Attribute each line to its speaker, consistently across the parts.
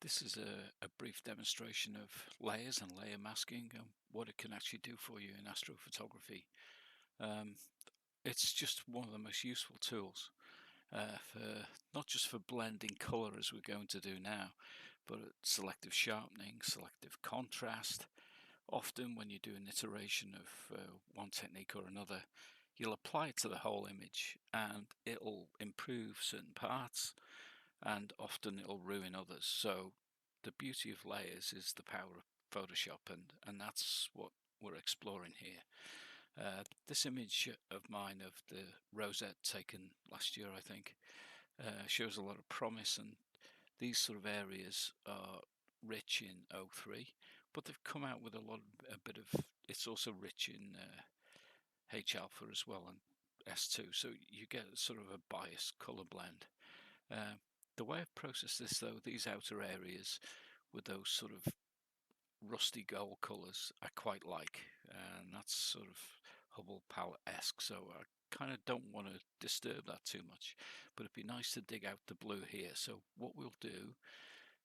Speaker 1: This is a brief demonstration of layers and layer masking and what it can actually do for you in astrophotography. Um, it's just one of the most useful tools for not just for blending color as we're going to do now, but selective sharpening, selective contrast. Often when you do an iteration of one technique or another, you'll apply it to the whole image and it'll improve certain parts and often it'll ruin others. So the beauty of layers is the power of Photoshop, and that's what we're exploring here. This image of mine of the rosette taken last year, I think, shows a lot of promise, and these sort of areas are rich in O3, but they've come out with a bit of, it's also rich in H alpha as well and S2, so you get sort of a biased color blend. Uh, the way I've processed this though, these outer areas with those sort of rusty gold colours I quite like, and that's sort of Hubble palette-esque, so I kind of don't want to disturb that too much, but it'd be nice to dig out the blue here. So what we'll do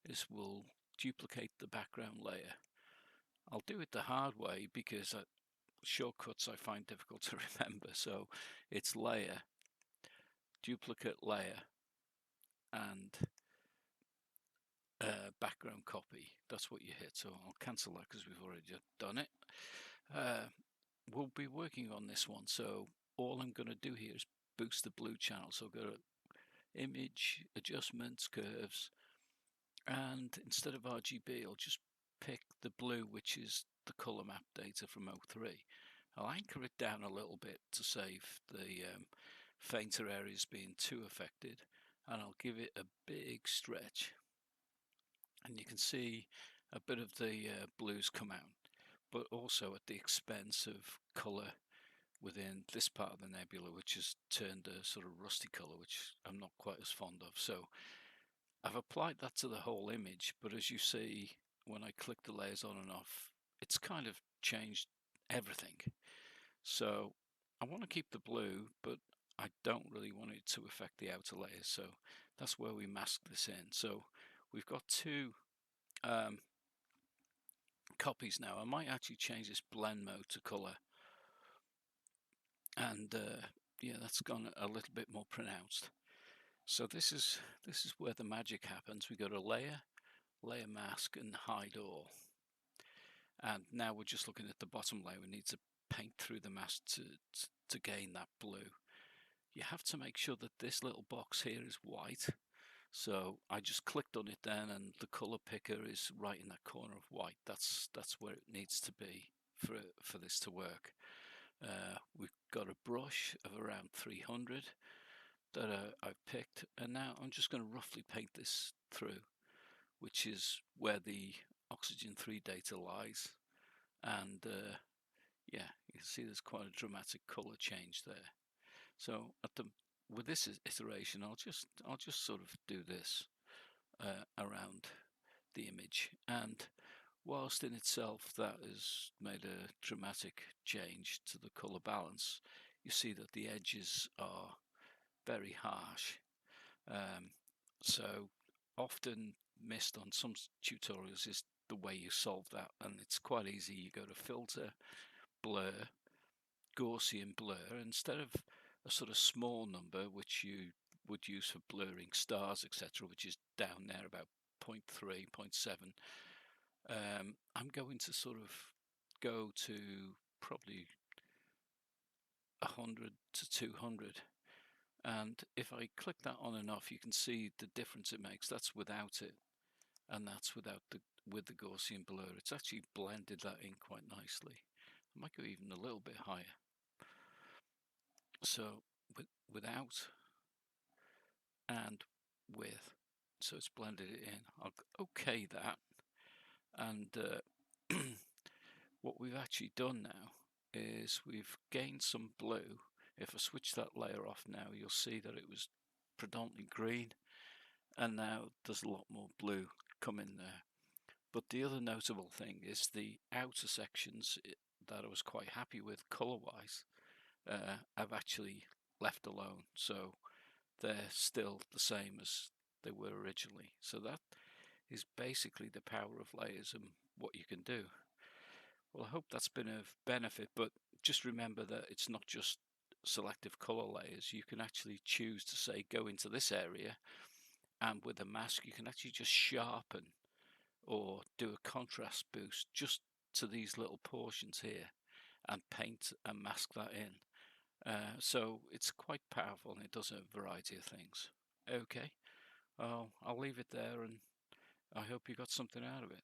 Speaker 1: is we'll duplicate the background layer. I'll do it the hard way because shortcuts I find difficult to remember, so it's layer, duplicate layer, and background copy. That's what you hit, so I'll cancel that because we've already done it. Uh, we'll be working on this one, so all I'm going to do here is boost the blue channel. So go to image, adjustments, curves, and instead of RGB I'll just pick the blue, which is the color map data from O3. I'll anchor it down a little bit to save the fainter areas being too affected, and I'll give it a big stretch, and you can see a bit of the blues come out, but also at the expense of color within this part of the nebula, which has turned a sort of rusty color, which I'm not quite as fond of. So I've applied that to the whole image, but as you see, when I click the layers on and off, it's kind of changed everything. So I want to keep the blue, but I don't really want it to affect the outer layers. So that's where we mask this in. So we've got two um, copies now. I might actually change this blend mode to color, and yeah, that's gone a little bit more pronounced. So this is where the magic happens. We go to layer, layer mask, and hide all. And now we're just looking at the bottom layer. We need to paint through the mask to gain that blue. You have to make sure that this little box here is white. So I just clicked on it then, and the color picker is right in that corner of white. That's where it needs to be for this to work. We've got a brush of around 300 that I've picked, and now I'm just going to roughly paint this through, which is where the oxygen 3 data lies. And yeah, you can see there's quite a dramatic color change there. So with this iteration, I'll just sort of do this around the image, and whilst in itself that has made a dramatic change to the color balance, you see that the edges are very harsh. Um, so often missed on some tutorials is the way you solve that, and it's quite easy. You go to filter, blur, Gaussian blur, instead of a sort of small number which you would use for blurring stars, etc., which is down there about 0.3, 0.7. I'm going to sort of go to probably 100 to 200. And if I click that on and off, you can see the difference it makes. That's without it, and that's with the Gaussian blur. It's actually blended that in quite nicely. I might go even a little bit higher. So without and with, so it's blended it in. I'll OK that, and what we've actually done now is we've gained some blue. If I switch that layer off now, you'll see that it was predominantly green, and now there's a lot more blue coming there. But the other notable thing is the outer sections that I was quite happy with color-wise, I've actually left alone, so they're still the same as they were originally. So that is basically the power of layers and what you can do. Well, I hope that's been of benefit, but just remember that it's not just selective color layers. You can actually choose to say go into this area, and with a mask you can actually just sharpen or do a contrast boost just to these little portions here and paint and mask that in. So it's quite powerful, and it does a variety of things. Okay, I'll leave it there, and I hope you got something out of it.